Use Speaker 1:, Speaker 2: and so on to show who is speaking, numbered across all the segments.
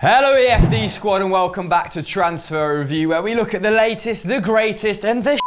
Speaker 1: Hello EFD squad and welcome back to Transfer Review, where we look at the latest, the greatest and the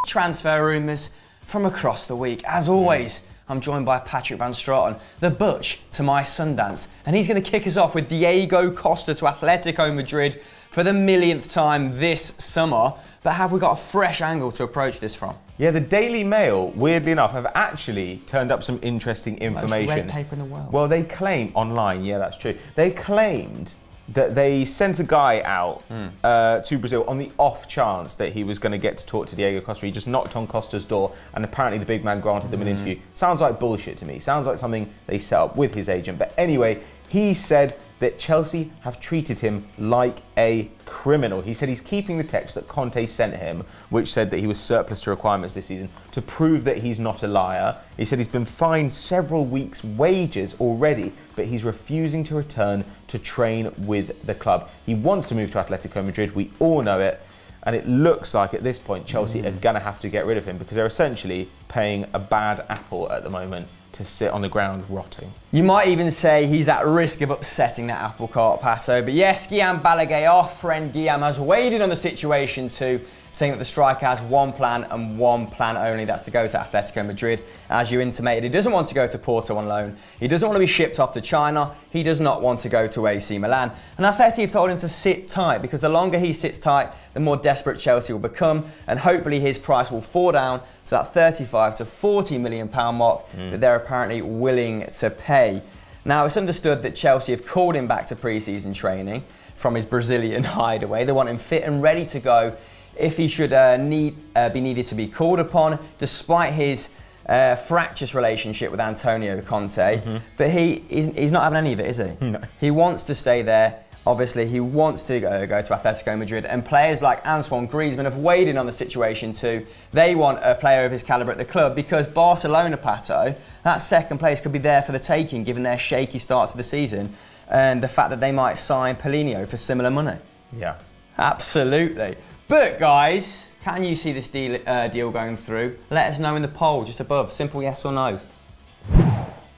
Speaker 1: transfer rumours from across the week. As always, I'm joined by Patrick Van Straten, the Butch to my Sundance, and he's going to kick us off with Diego Costa to Atletico Madrid for the millionth time this summer. But have we got a fresh angle to approach this from?
Speaker 2: Yeah, the Daily Mail, weirdly enough, have actually turned up some interesting information.
Speaker 1: Most red paper in the world.
Speaker 2: Well, they claim online, yeah, that's true. They claimed that they sent a guy out to Brazil on the off chance that he was going to get to talk to Diego Costa. He just knocked on Costa's door and apparently the big man granted them an interview. Sounds like bullshit to me. Sounds like something they set up with his agent. But anyway, he said that Chelsea have treated him like a criminal. He said he's keeping the text that Conte sent him, which said that he was surplus to requirements this season, to prove that he's not a liar. He said he's been fined several weeks' wages already, but he's refusing to return to train with the club. He wants to move to Atletico Madrid, we all know it, and it looks like at this point Chelsea are going to have to get rid of him because they're essentially paying a bad apple at the moment to sit on the ground rotting.
Speaker 1: You might even say he's at risk of upsetting that apple cart, Pato. But yes, Guillaume Balaguer, our friend Guillaume, has weighed in on the situation too, saying that the striker has one plan and one plan only, that's to go to Atletico Madrid. As you intimated, he doesn't want to go to Porto on loan. He doesn't want to be shipped off to China. He does not want to go to AC Milan. And Atleti have told him to sit tight because the longer he sits tight, the more desperate Chelsea will become. And hopefully his price will fall down to that 35 to 40 million pound mark that they're apparently willing to pay. Now, it's understood that Chelsea have called him back to pre-season training from his Brazilian hideaway. They want him fit and ready to go if he should be needed to be called upon, despite his fractious relationship with Antonio Conte. But he's not having any of it, is he?
Speaker 2: No.
Speaker 1: He wants to stay there. Obviously, he wants to go to Atletico Madrid, and players like Antoine Griezmann have weighed in on the situation too. They want a player of his calibre at the club because Barcelona, Pato, that second place could be there for the taking given their shaky start to the season and the fact that they might sign Paulinho for similar money.
Speaker 2: Yeah.
Speaker 1: Absolutely. But guys, can you see this deal going through? Let us know in the poll just above. Simple yes or no.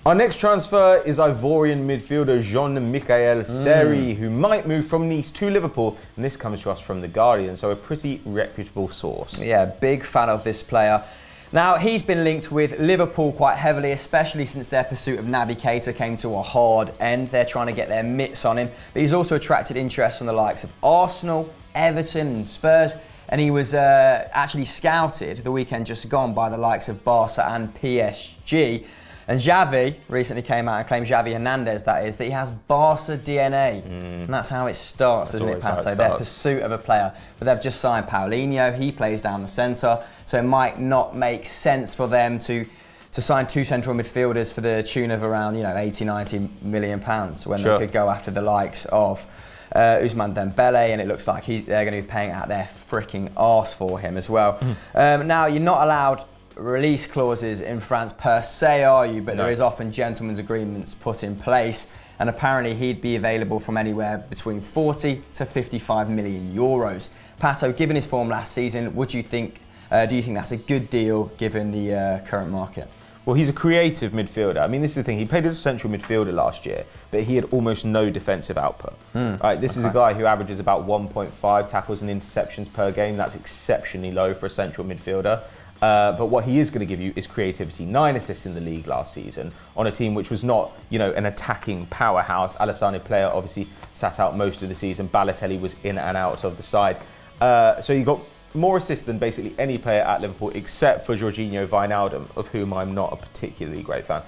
Speaker 2: Our next transfer is Ivorian midfielder Jean-Michel Seri, who might move from Nice to Liverpool, and this comes to us from The Guardian, so a pretty reputable source.
Speaker 1: Yeah, big fan of this player. Now, he's been linked with Liverpool quite heavily, especially since their pursuit of Naby Keita came to a hard end. They're trying to get their mitts on him, but he's also attracted interest from the likes of Arsenal, Everton and Spurs, and he was actually scouted the weekend just gone by the likes of Barca and PSG. And Xavi recently came out and claimed, Xavi Hernandez that is, that he has Barca DNA. And that's how it starts, isn't it, Pato? Their pursuit of a player. But they've just signed Paulinho, he plays down the centre, so it might not make sense for them to sign two central midfielders for the tune of around 80, 90 million pounds when they could go after the likes of Ousmane Dembele, and it looks like they're going to be paying out their freaking arse for him as well. Now, you're not allowed release clauses in France per se, are you? But there is often gentlemen's agreements put in place, and apparently he'd be available from anywhere between 40 to 55 million euros. Pato, given his form last season, do you think that's a good deal given the current market?
Speaker 2: Well, he's a creative midfielder. I mean, this is the thing. He played as a central midfielder last year, but he had almost no defensive output. Right, this is a guy who averages about 1.5 tackles and interceptions per game. That's exceptionally low for a central midfielder. But what he is going to give you is creativity. 9 assists in the league last season on a team which was not, an attacking powerhouse. Alassane Player obviously sat out most of the season. Balotelli was in and out of the side. So you got more assists than basically any player at Liverpool except for Jorginho Wijnaldum, of whom I'm not a particularly great fan.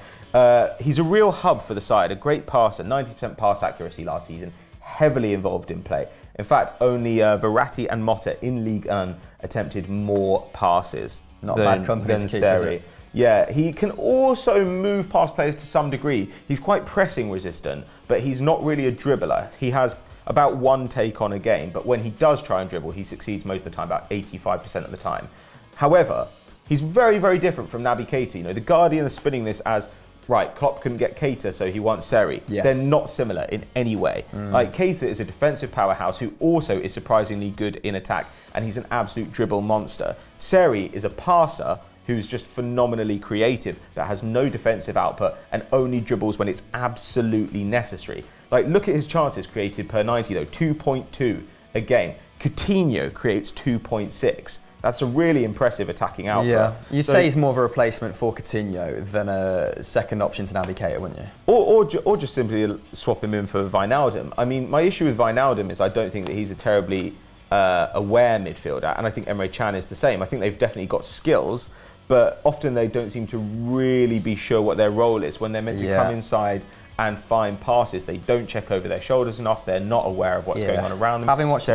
Speaker 2: He's a real hub for the side, a great passer, 90% pass accuracy last season, heavily involved in play. In fact, only Verratti and Motta in Ligue 1 attempted more passes
Speaker 1: bad company to keep, is it?
Speaker 2: Yeah, he can also move past players to some degree. He's quite pressing resistant, but he's not really a dribbler. He has about one take on a game, but when he does try and dribble, he succeeds most of the time, about 85% of the time. However, he's very, very different from Naby Keita. The Guardian is spinning this as, right, Klopp couldn't get Keita, so he wants Seri.
Speaker 1: Yes.
Speaker 2: They're not similar in any way. Like, Keita is a defensive powerhouse who also is surprisingly good in attack, and he's an absolute dribble monster. Seri is a passer who's just phenomenally creative, that has no defensive output and only dribbles when it's absolutely necessary. Like, look at his chances created per 90 though, 2.2 a game. Coutinho creates 2.6. That's a really impressive attacking output.
Speaker 1: Yeah, you'd say he's more of a replacement for Coutinho than a second option to Naby Keita, wouldn't you?
Speaker 2: Or just simply swap him in for Wijnaldum. I mean, my issue with Wijnaldum is I don't think that he's a terribly aware midfielder, and I think Emre Can is the same. I think they've definitely got skills, but often they don't seem to really be sure what their role is when they're meant to come inside and find passes. They don't check over their shoulders enough. They're not aware of what's going on around them.
Speaker 1: Having watched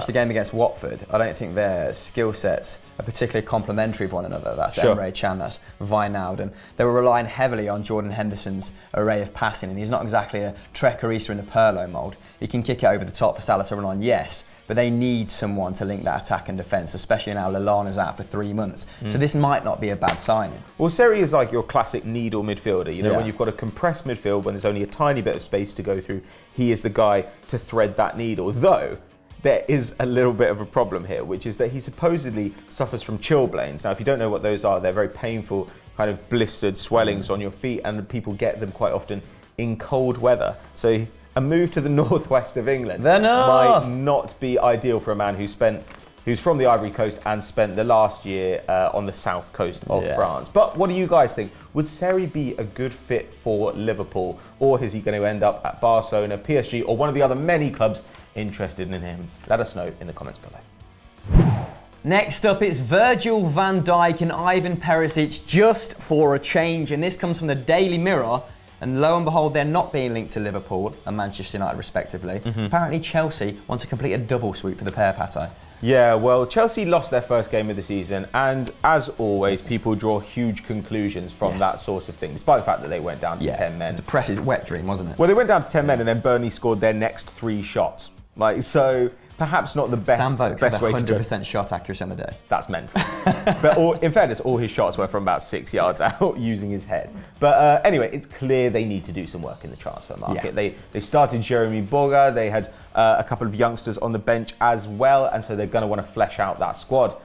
Speaker 1: the game against Watford, I don't think their skill sets are particularly complementary of one another. That's Emre Can, that's Wijnaldum. They were relying heavily on Jordan Henderson's array of passing, and he's not exactly a Trequarista in the Pirlo mould. He can kick it over the top for Salah to run on, yes, but they need someone to link that attack and defence, especially now Lallana's out for 3 months. So this might not be a bad signing.
Speaker 2: Well, Seri is like your classic needle midfielder. You know, when you've got a compressed midfield, when there's only a tiny bit of space to go through, he is the guy to thread that needle. Though, there is a little bit of a problem here, which is that he supposedly suffers from chilblains. Now, if you don't know what those are, they're very painful, kind of blistered swellings on your feet, and people get them quite often in cold weather. So a move to the northwest of England might not be ideal for a man who's from the Ivory Coast and spent the last year on the south coast of France. But what do you guys think? Would Seri be a good fit for Liverpool, or is he going to end up at Barcelona, PSG, or one of the other many clubs interested in him? Let us know in the comments below.
Speaker 1: Next up, it's Virgil van Dijk and Ivan Perisic just for a change, and this comes from the Daily Mirror. And lo and behold, they're not being linked to Liverpool and Manchester United respectively. Apparently Chelsea want to complete a double sweep for the pair, Pato.
Speaker 2: Yeah, well, Chelsea lost their first game of the season, and as always, people draw huge conclusions from that sort of thing, despite the fact that they went down to 10 men.
Speaker 1: It was the press's wet dream, wasn't it?
Speaker 2: Well, they went down to 10 men, and then Burnley scored their next 3 shots. Like, so perhaps not the best way to go.
Speaker 1: 100% shot accuracy on the day.
Speaker 2: That's mental. But in fairness, all his shots were from about 6 yards out using his head. But anyway, it's clear they need to do some work in the transfer market. They started Jeremy Boga. They had a couple of youngsters on the bench as well, and so they're going to want to flesh out that squad.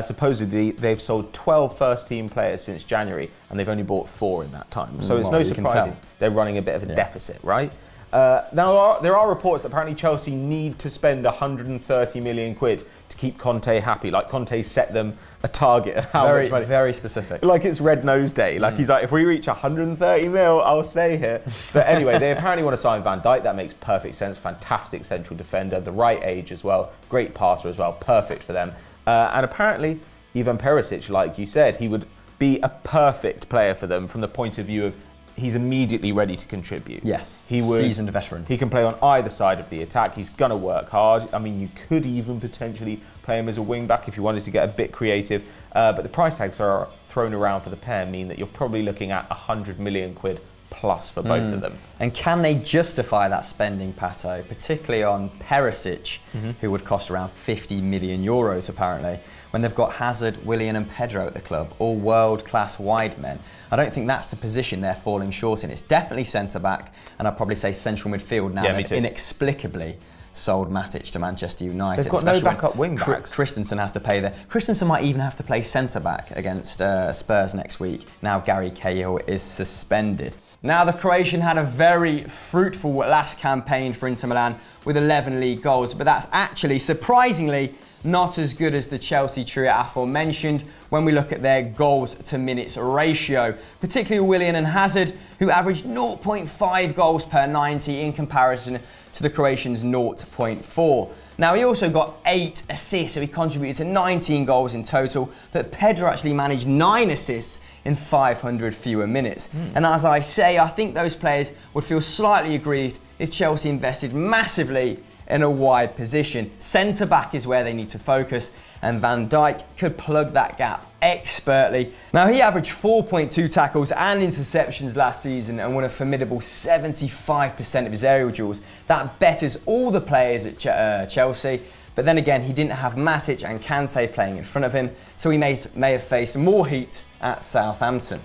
Speaker 2: Supposedly, they've sold 12 first-team players since January, and they've only bought 4 in that time. So it's no surprise they're running a bit of a deficit, right? Now, there are reports that apparently Chelsea need to spend 130 million quid to keep Conte happy. Like, Conte set them a target of how much money. Very
Speaker 1: specific.
Speaker 2: Like it's Red Nose Day. Like he's like, if we reach 130 mil, I'll stay here. But anyway, they apparently want to sign Van Dijk. That makes perfect sense. Fantastic central defender, the right age as well. Great passer as well. Perfect for them. And apparently, Ivan Perisic, like you said, he would be a perfect player for them from the point of view of he's immediately ready to contribute.
Speaker 1: Yes, seasoned veteran.
Speaker 2: He can play on either side of the attack. He's going to work hard. I mean, you could even potentially play him as a wing-back if you wanted to get a bit creative. But the price tags that are thrown around for the pair mean that you're probably looking at 100 million quid plus for both of them. And
Speaker 1: can they justify that spending, Pato, particularly on Perisic, who would cost around 50 million euros apparently, when they've got Hazard, Willian and Pedro at the club, all world-class wide men? I don't think that's the position they're falling short in. It's definitely centre-back, and I'd probably say central midfield now. They've inexplicably sold Matic to Manchester United.
Speaker 2: They've got no backup wing-backs.
Speaker 1: Christensen has to play there. Christensen might even have to play centre-back against Spurs next week. Now Gary Cahill is suspended. Now, the Croatian had a very fruitful last campaign for Inter Milan with 11 league goals, but that's actually, surprisingly, not as good as the Chelsea trio aforementioned when we look at their goals to minutes ratio, particularly Willian and Hazard, who averaged 0.5 goals per 90 in comparison to the Croatians' 0.4. Now, he also got 8 assists, so he contributed to 19 goals in total, but Pedro actually managed 9 assists in 500 fewer minutes. And as I say, I think those players would feel slightly aggrieved if Chelsea invested massively in a wide position. Centre-back is where they need to focus, and Van Dijk could plug that gap expertly. Now, he averaged 4.2 tackles and interceptions last season and won a formidable 75% of his aerial duels. That betters all the players at Chelsea. But then again, he didn't have Matic and Kante playing in front of him, so he may have faced more heat at Southampton.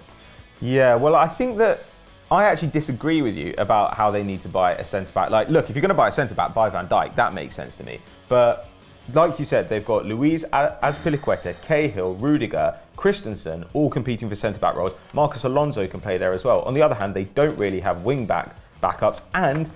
Speaker 2: Yeah, well, I think that I actually disagree with you about how they need to buy a centre-back. Like, look, if you're going to buy a centre-back, buy Van Dijk. That makes sense to me. But like you said, they've got Luis Azpilicueta, Cahill, Rudiger, Christensen, all competing for centre-back roles. Marcos Alonso can play there as well. On the other hand, they don't really have wing-back backups, and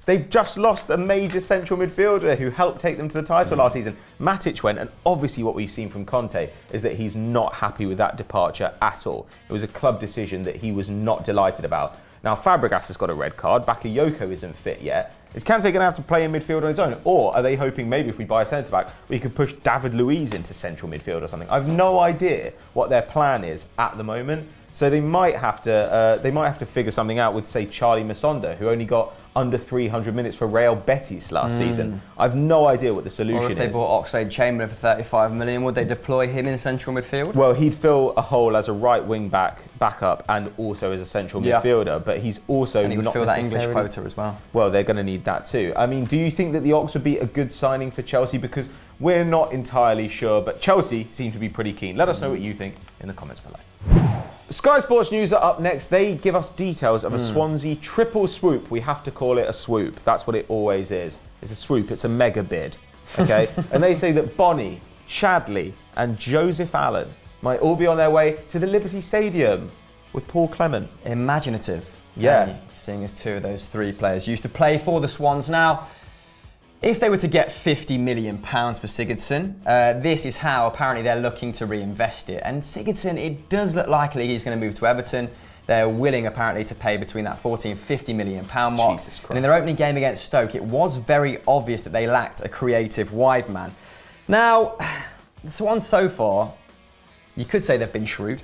Speaker 2: They've just lost a major central midfielder who helped take them to the title last season. Matic went, and obviously what we've seen from Conte is that he's not happy with that departure at all. It was a club decision that he was not delighted about. Now, Fabregas has got a red card. Bakayoko isn't fit yet. Is Kante going to have to play in midfield on his own? Or are they hoping maybe if we buy a centre-back, we could push David Luiz into central midfield or something? I've no idea what their plan is at the moment. So they might have to figure something out with, say, Charlie Masonda, who only got under 300 minutes for Real Betis last season. I've no idea what the solution is.
Speaker 1: Or if they bought Oxlade-Chamberlain for 35 million, would they deploy him in central midfield?
Speaker 2: Well, he'd fill a hole as a right wing backup and also as a central midfielder, but he's also
Speaker 1: and he would
Speaker 2: not
Speaker 1: fill that English quota as well.
Speaker 2: Well, they're going to need that too. I mean, do you think that the Ox would be a good signing for Chelsea? Because we're not entirely sure, but Chelsea seem to be pretty keen. Let us know what you think in the comments below. Sky Sports News are up next. They give us details of a Swansea triple swoop. We have to call it a swoop. That's what it always is. It's a swoop. It's a mega bid. Okay? And they say that Bonnie, Chadley and Joseph Allen might all be on their way to the Liberty Stadium with Paul Clement.
Speaker 1: Imaginative.
Speaker 2: Yeah.
Speaker 1: Seeing as two of those three players used to play for the Swans now. If they were to get £50 million for Sigurdsson, this is how apparently they're looking to reinvest it. And Sigurdsson, it does look likely he's going to move to Everton. They're willing apparently to pay between that £40 and £50 million mark. And in their opening game against Stoke, it was very obvious that they lacked a creative wide man. Now, the Swans so far, you could say they've been shrewd.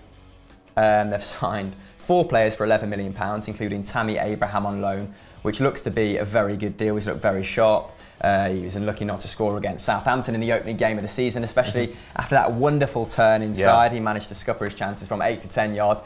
Speaker 1: They've signed 4 players for £11 million, including Tammy Abraham on loan, which looks to be a very good deal. He's looked very sharp. He was unlucky not to score against Southampton in the opening game of the season, especially after that wonderful turn inside. He managed to scupper his chances from 8 to 10 yards.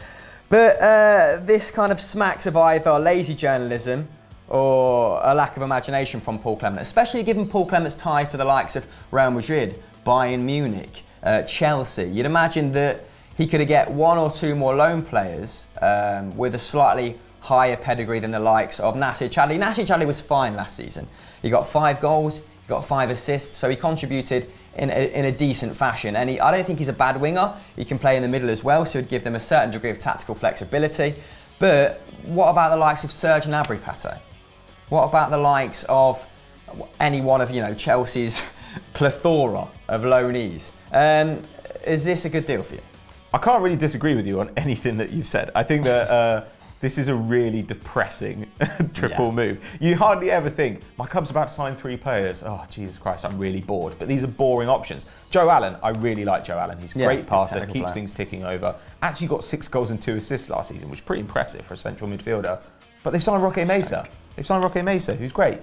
Speaker 1: But this kind of smacks of either lazy journalism or a lack of imagination from Paul Clement, especially given Paul Clement's ties to the likes of Real Madrid, Bayern Munich, Chelsea. You'd imagine that he could get 1 or 2 more loan players with a slightly higher pedigree than the likes of Nacer Chadli. Nacer Chadli was fine last season. He got 5 goals, he got 5 assists, so he contributed in a decent fashion. And I don't think he's a bad winger. He can play in the middle as well, so he'd give them a certain degree of tactical flexibility. But what about the likes of Serge Gnabry, Pato? What about the likes of any one of Chelsea's plethora of loanees? Is this a good deal for you?
Speaker 2: I can't really disagree with you on anything that you've said. I think that this is a really depressing triple move. You hardly ever think, my club's about to sign 3 players. Oh, Jesus Christ, I'm really bored. But these are boring options. Joe Allen, I really like Joe Allen. He's a great passer, keeps things ticking over. Actually got 6 goals and 2 assists last season, which is pretty impressive for a central midfielder. But they've signed Roque Mesa. They've signed Roque Mesa, who's great.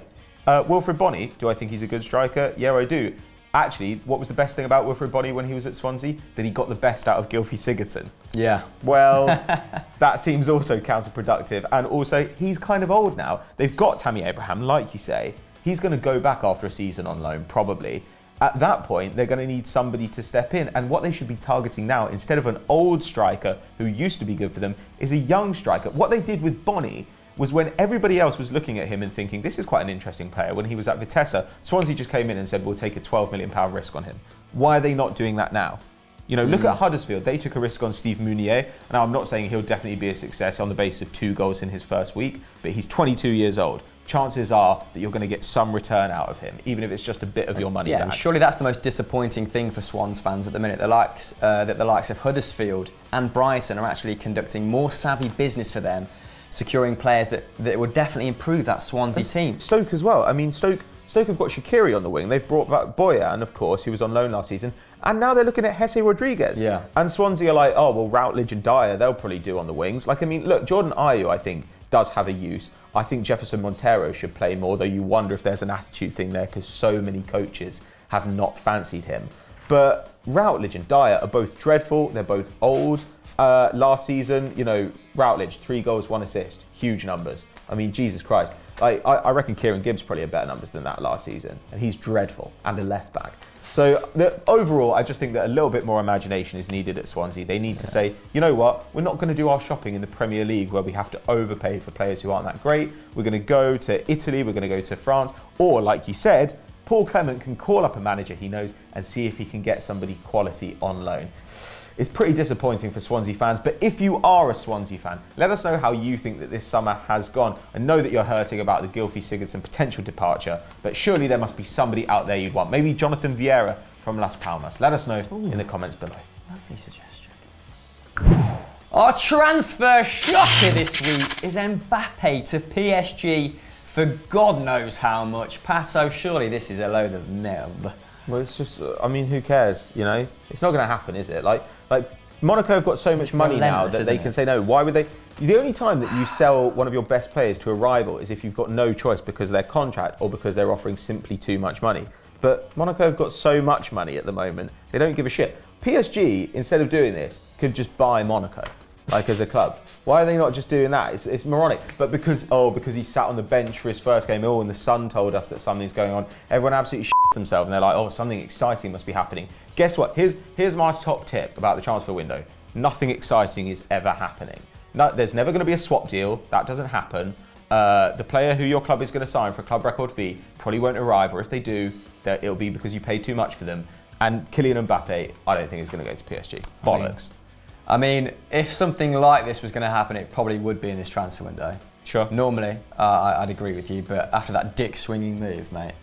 Speaker 2: Wilfred Bonny, do I think he's a good striker? Yeah, I do. Actually, what was the best thing about Wilfred Bonny when he was at Swansea? That he got the best out of Gylfi Sigurdsson. Yeah. Well, that seems also counterproductive. And also, he's kind of old now. They've got Tammy Abraham, like you say. He's going to go back after a season on loan, probably. At that point, they're going to need somebody to step in. And what they should be targeting now, instead of an old striker who used to be good for them, is a young striker. What they did with Bonny was when everybody else was looking at him and thinking, this is quite an interesting player. When he was at Vitesse, Swansea just came in and said, we'll take a £12 million risk on him. Why are they not doing that now? Look at Huddersfield. They took a risk on Steve Mounier. Now, I'm not saying he'll definitely be a success on the basis of 2 goals in his first week, but he's 22 years old. Chances are that you're going to get some return out of him, even if it's just a bit of your money back.
Speaker 1: And surely that's the most disappointing thing for Swans fans at the minute. That the likes of Huddersfield and Brighton are actually conducting more savvy business for them, securing players that would definitely improve that Swansea team.
Speaker 2: Stoke as well. I mean, Stoke have got Shaqiri on the wing. They've brought back Boyan, of course, who was on loan last season. And now they're looking at Jesse Rodriguez. Yeah. And Swansea are like, oh, well, Routledge and Dyer, they'll probably do on the wings. Like, I mean, look, Jordan Ayew, I think, does have a use. I think Jefferson Montero should play more, though you wonder if there's an attitude thing there because so many coaches have not fancied him. But Routledge and Dyer are both dreadful. They're both old. Last season, Routledge, 3 goals, 1 assist. Huge numbers. I mean, Jesus Christ. I reckon Kieran Gibbs probably had better numbers than that last season. And he's dreadful. And a left back. So overall, I just think that a little bit more imagination is needed at Swansea. They need to say, you know what, we're not going to do our shopping in the Premier League where we have to overpay for players who aren't that great. We're going to go to Italy, we're going to go to France. Or, like you said, Paul Clement can call up a manager he knows and see if he can get somebody quality on loan. It's pretty disappointing for Swansea fans, but if you are a Swansea fan, let us know how you think that this summer has gone. I know that you're hurting about the Gylfi Sigurdsson potential departure, but surely there must be somebody out there you'd want. Maybe Jonathan Vieira from Las Palmas. Let us know in the comments below.
Speaker 1: Lovely suggestion. Our transfer shocker this week is Mbappé to PSG for God knows how much. Pato, surely this is a load of neb.
Speaker 2: Well, it's just, I mean, who cares, you know? It's not going to happen, is it? Like Monaco have got so much money now that they can say no. Why would they? The only time that you sell one of your best players to a rival is if you've got no choice because of their contract or because they're offering simply too much money. But Monaco have got so much money at the moment, they don't give a shit. PSG, instead of doing this, could just buy Monaco, like as a club. Why are they not just doing that? It's moronic. But because he sat on the bench for his first game, and the Sun told us that something's going on, everyone absolutely shits themselves and they're like, oh, something exciting must be happening. Guess what? Here's my top tip about the transfer window. Nothing exciting is ever happening. No, there's never going to be a swap deal. That doesn't happen. The player who your club is going to sign for a club record fee probably won't arrive, or if they do, it'll be because you paid too much for them. And Kylian Mbappe, I don't think is going to go to PSG. Bollocks.
Speaker 1: I mean, if something like this was going to happen, it probably would be in this transfer window.
Speaker 2: Sure.
Speaker 1: Normally, I'd agree with you, but after that dick swinging move, mate,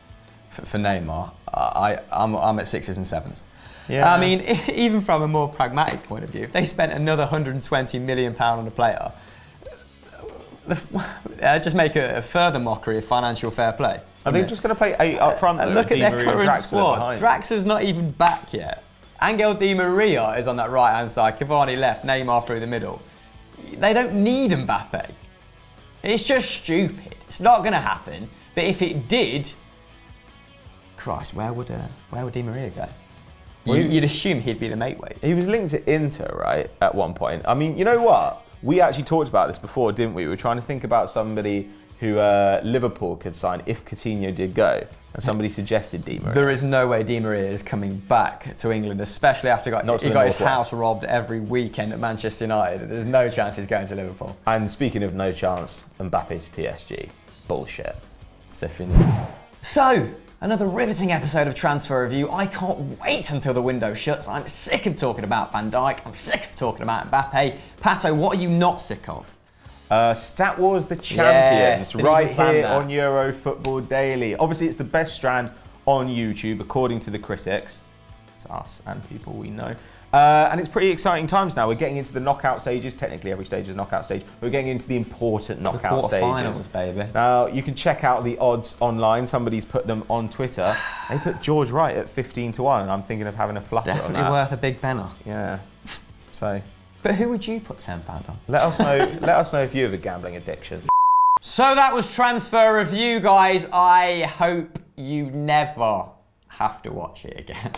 Speaker 1: for Neymar, I'm at 6s and 7s. Yeah. I mean, even from a more pragmatic point of view, if they spent another £120 million on a player, just make a further mockery of financial fair play.
Speaker 2: Are they just going to play 8 up front?
Speaker 1: Look at their current squad. Draxler's not even back yet. Angel Di Maria is on that right-hand side. Cavani left. Neymar through the middle. They don't need Mbappe. It's just stupid. It's not going to happen. But if it did, Christ, where would Di Maria go? Well, you'd assume he'd be the mate weight.
Speaker 2: He was linked to Inter, right, at one point. I mean, you know what? We actually talked about this before, didn't we? We were trying to think about somebody who Liverpool could sign if Coutinho did go. And somebody suggested Di Maria.
Speaker 1: There is no way Di Maria is coming back to England, especially after he got his house robbed every weekend at Manchester United. There's no chance he's going to Liverpool.
Speaker 2: And speaking of no chance, Mbappe to PSG. Bullshit.
Speaker 1: C'est fini. So, another riveting episode of Transfer Review. I can't wait until the window shuts. I'm sick of talking about Van Dijk. I'm sick of talking about Mbappe. Pato, what are you not sick of?
Speaker 2: Stat Wars the Champions, right here on Euro Football Daily. Obviously, it's the best strand on YouTube, according to the critics. It's us and people we know. And it's pretty exciting times now. We're getting into the knockout stages. Technically, every stage is a knockout stage. We're getting into the important knockout stages.
Speaker 1: Baby.
Speaker 2: Now, you can check out the odds online. Somebody's put them on Twitter. They put George Wright at 15-1, and I'm thinking of having a flutter on that.
Speaker 1: Definitely worth a big benner.
Speaker 2: Yeah. So.
Speaker 1: But who would you put £10 on?
Speaker 2: Let us know. Let us know if you have a gambling addiction.
Speaker 1: So that was Transfer Review, guys. I hope you never have to watch it again.